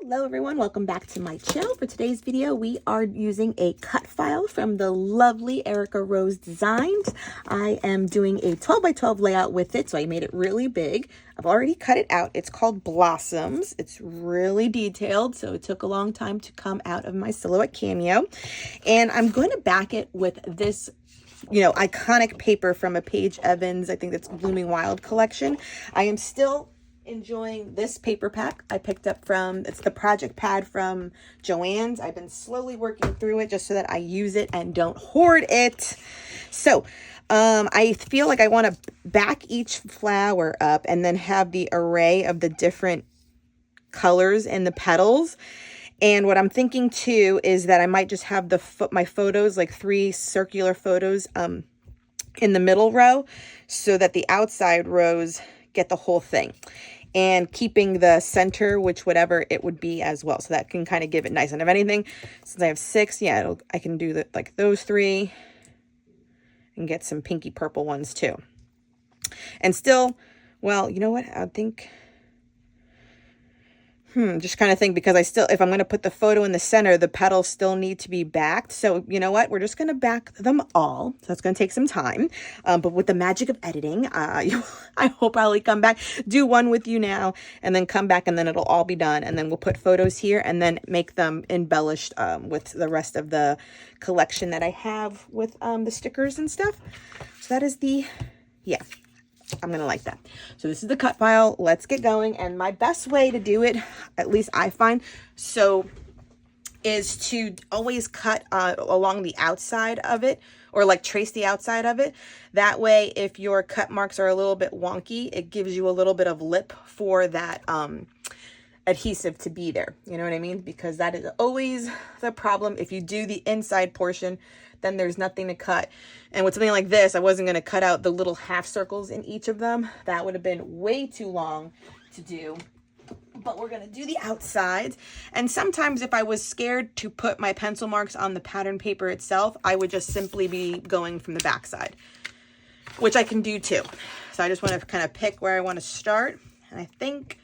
Hello everyone, welcome back to my channel. For today's video, we are using a cut file from the lovely EricaRose Designs. I am doing a 12 by 12 layout with it, so I made it really big. I've already cut it out. It's called Blossoms. It's really detailed, so it took a long time to come out of my Silhouette Cameo. And I'm going to back it with this iconic paper from a Paige Evans, I think that's Blooming Wild collection. I am still enjoying this paper pack I picked up from, it's the project pad from Joann's. I've been slowly working through it just so that I use it and don't hoard it. So I feel like I want to back each flower up and then have the array of the different colors in the petals. And what I'm thinking too is that I might just have my photos, like 3 circular photos in the middle row, so that the outside rows get the whole thing, and keeping the center, which whatever it would be as well. So that can kind of give it nice. And if anything, since I have 6, yeah, I can do like those 3 and get some pinky purple ones too. And still, well, you know what? I think, just kind of think, because if I'm going to put the photo in the center, the petals still need to be backed. So you know what? We're just going to back them all. So that's going to take some time. But with the magic of editing, I hope I'll come back, do one with you now, and then come back, and then it'll all be done. And then we'll put photos here and then make them embellished with the rest of the collection that I have with the stickers and stuff. So that is I'm going to like that. So this is the cut file. Let's get going. And my best way to do it, at least I find, is to always cut along the outside of it, or like trace the outside of it. That way, if your cut marks are a little bit wonky, it gives you a little bit of lip for that adhesive to be there. You know what I mean? Because that is always the problem. If you do the inside portion, then there's nothing to cut. And with something like this, I wasn't going to cut out the little half circles in each of them. That would have been way too long to do. But we're going to do the outsides. And sometimes if I was scared to put my pencil marks on the pattern paper itself, I would just simply be going from the back side, which I can do too. So I just want to kind of pick where I want to start. And I think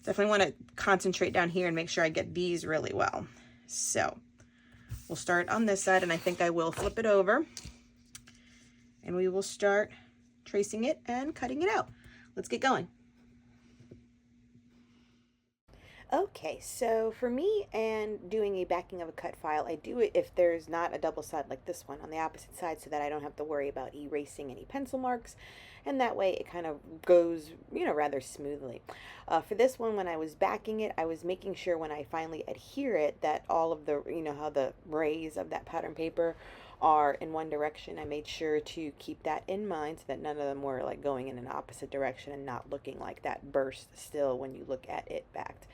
definitely want to concentrate down here and make sure I get these really well. So we'll start on this side, and I think I will flip it over, and we will start tracing it and cutting it out. Let's get going. Okay, so for me and doing a backing of a cut file, I do it if there's not a double side like this one on the opposite side, so that I don't have to worry about erasing any pencil marks, and that way it kind of goes, rather smoothly. For this one, when I was backing it, I was making sure when I finally adhere it that all of the, how the rays of that pattern paper are in one direction. I made sure to keep that in mind so that none of them were like going in an opposite direction and not looking like that burst still when you look at it backed.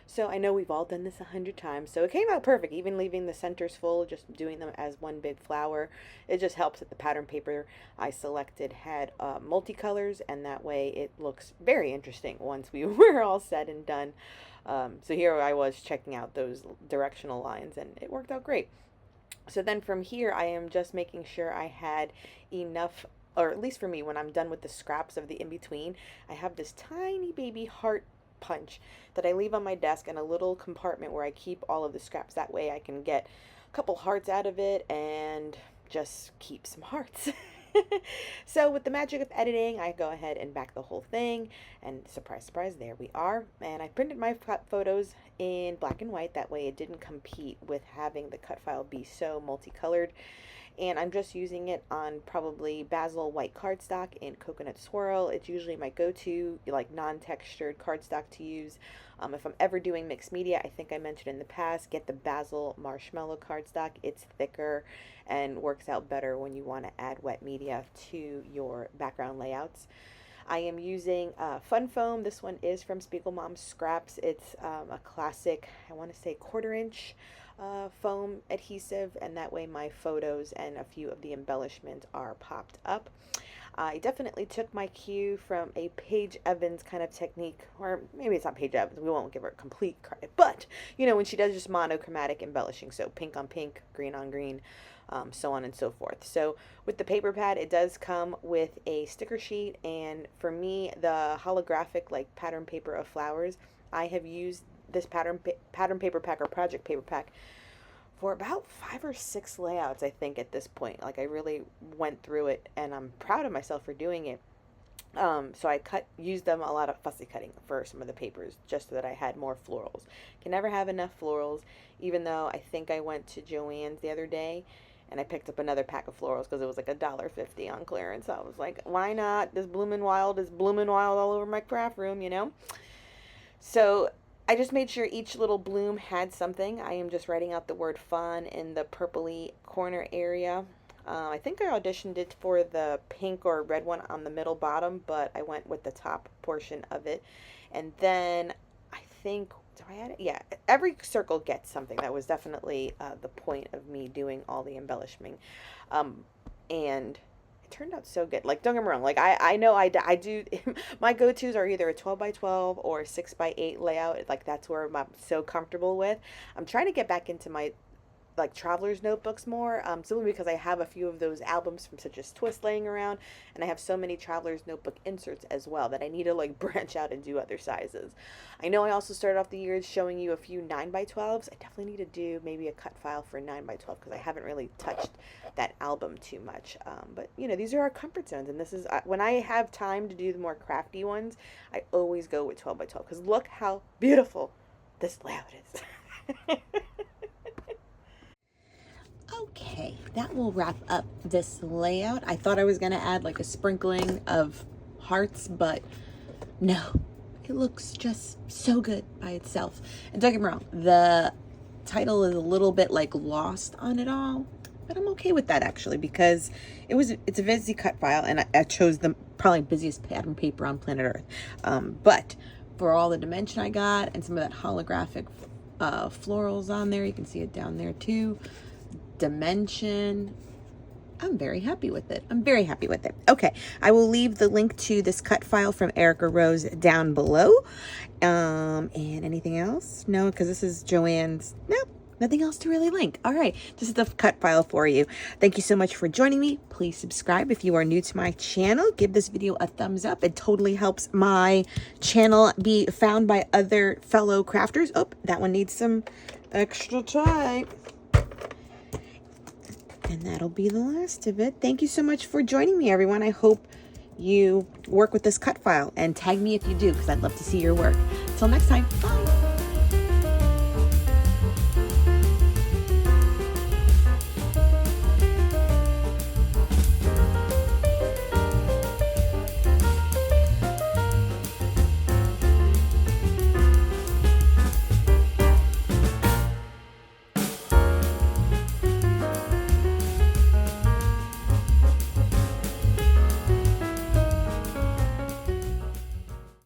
So I know we've all done this 100 times, so it came out perfect, even leaving the centers full, just doing them as one big flower. It just helps that the pattern paper I selected had multicolors, and that way it looks very interesting once we were all said and done. So here I was checking out those directional lines, and it worked out great. So then from here, I am just making sure I had enough, or at least for me, when I'm done with the scraps of the in-between, I have this tiny baby heart punch that I leave on my desk in a little compartment where I keep all of the scraps. That way I can get a couple hearts out of it and just keep some hearts. So with the magic of editing, I go ahead and back the whole thing, and surprise, surprise, there we are. And I printed my photos in black and white. That way it didn't compete with having the cut file be so multicolored. And I'm just using it on probably basil white cardstock and coconut swirl. It's usually my go-to, like non-textured cardstock to use. If I'm ever doing mixed media, I think I mentioned in the past, get the basil marshmallow cardstock. It's thicker and works out better when you want to add wet media to your background layouts. I am using Fun Foam. This one is from Spiegelmom Scraps. It's a classic, I want to say 1/4 inch foam adhesive, and that way my photos and a few of the embellishments are popped up. I definitely took my cue from a Paige Evans kind of technique, or maybe it's not Paige Evans, we won't give her complete credit, but when she does just monochromatic embellishing, so pink on pink, green on green, so on and so forth. So with the paper pad, it does come with a sticker sheet, and for me, the holographic like pattern paper of flowers, I have used this pattern paper pack or project paper pack for about 5 or 6 layouts, I think, at this point. Like, I really went through it, and I'm proud of myself for doing it. So I used them a lot of fussy cutting for some of the papers, just so that I had more florals. Can never have enough florals, even though I think I went to Joann's the other day and I picked up another pack of florals because it was like $1.50 on clearance. So I was like, why not? This bloomin' wild is bloomin' wild all over my craft room, you know? So I just made sure each little bloom had something. I am just writing out the word fun in the purpley corner area. I think I auditioned it for the pink or red one on the middle bottom, but I went with the top portion of it. And then I think, do I add it? Yeah, every circle gets something. That was definitely the point of me doing all the embellishing. And it turned out so good. Like, don't get me wrong. Like, I know I do, my go-tos are either a 12x12 or a 6x8 layout. Like, that's where I'm so comfortable with. I'm trying to get back into my like traveler's notebooks more, simply because I have a few of those albums from Such as Twist laying around, and I have so many traveler's notebook inserts as well that I need to like branch out and do other sizes. I know I also started off the year showing you a few 9x12s. I definitely need to do maybe a cut file for 9x12 because I haven't really touched that album too much. But you know, these are our comfort zones, and this is when I have time to do the more crafty ones, I always go with 12x12 because look how beautiful this layout is. Okay, that will wrap up this layout. I thought I was going to add like a sprinkling of hearts, but no, it looks just so good by itself. And don't get me wrong, the title is a little bit like lost on it all, but I'm okay with that actually because it's a busy cut file, and I chose the probably busiest pattern paper on planet Earth. But for all the dimension I got and some of that holographic florals on there, you can see it down there too. Dimension, I'm very happy with it. I'm very happy with it. Okay, I will leave the link to this cut file from EricaRose down below. And anything else? No, because this is Joann's. No, nothing else to really link. All right, this is the cut file for you. Thank you so much for joining me. Please subscribe if you are new to my channel. Give this video a thumbs up. It totally helps my channel be found by other fellow crafters. Oh, that one needs some extra type. And that'll be the last of it. Thank you so much for joining me, everyone. I hope you work with this cut file and tag me if you do, because I'd love to see your work. Until next time, bye.